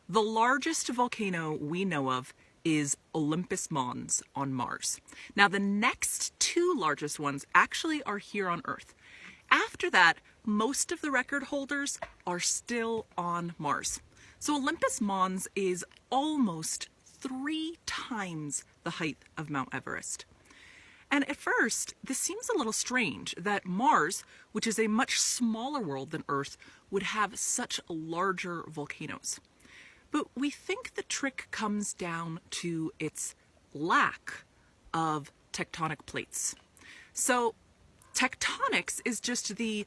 The largest volcano we know of is Olympus Mons on Mars. Now, the next two largest ones actually are here on Earth. After that, most of the record holders are still on Mars. So Olympus Mons is almost 3 times the height of Mount Everest. And at first, this seems a little strange that Mars, which is a much smaller world than Earth, would have such larger volcanoes. But we think the trick comes down to its lack of tectonic plates. So tectonics is just the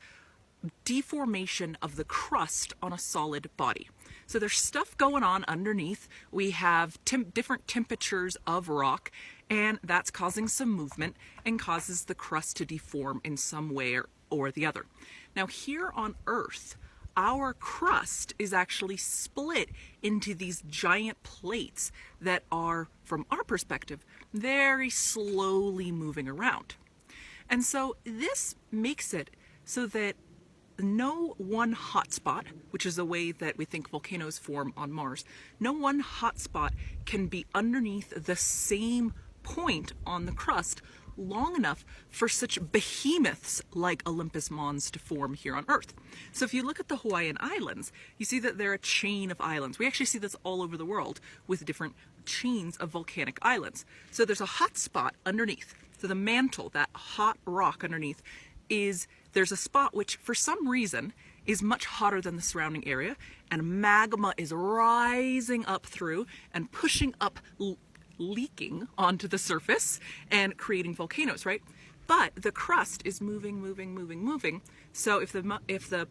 deformation of the crust on a solid body. So there's stuff going on underneath. We have different temperatures of rock, and that's causing some movement and causes the crust to deform in some way or the other. Now here on Earth, our crust is actually split into these giant plates that are, from our perspective, very slowly moving around. And so this makes it so that no one hotspot, which is the way that we think volcanoes form on Mars, no one hotspot can be underneath the same point on the crust long enough for such behemoths like Olympus Mons to form here on Earth. So if you look at the Hawaiian Islands, you see that they're a chain of islands. We actually see this all over the world with different chains of volcanic islands. So there's a hot spot underneath. So the mantle, that hot rock underneath, there's a spot which for some reason is much hotter than the surrounding area, and magma is rising up through and pushing up, leaking onto the surface and creating volcanoes, right? But the crust is moving. So if the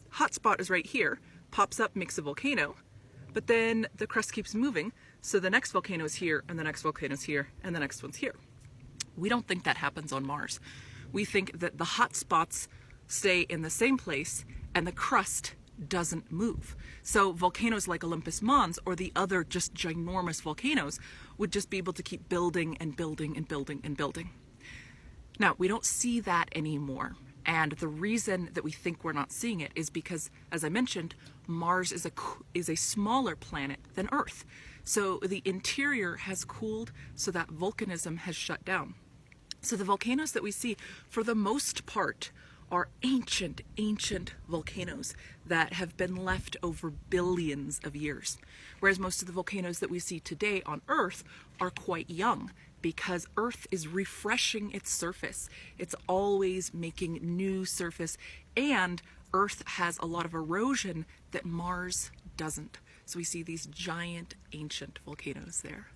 hot spot is right here, pops up, makes a volcano, but then the crust keeps moving, so the next volcano is here, and the next volcano is here, and the next one's here. We don't think that happens on Mars. We think that the hot spots stay in the same place and the crust doesn't move. So volcanoes like Olympus Mons or the other just ginormous volcanoes would just be able to keep building and building and building and building. Now, we don't see that anymore. And the reason that we think we're not seeing it is because, as I mentioned, Mars is a smaller planet than Earth. So the interior has cooled, so that volcanism has shut down. So the volcanoes that we see, for the most part, are ancient volcanoes that have been left over billions of years. Whereas most of the volcanoes that we see today on Earth are quite young, because Earth is refreshing its surface. It's always making new surface, and Earth has a lot of erosion that Mars doesn't. So we see these giant ancient volcanoes there.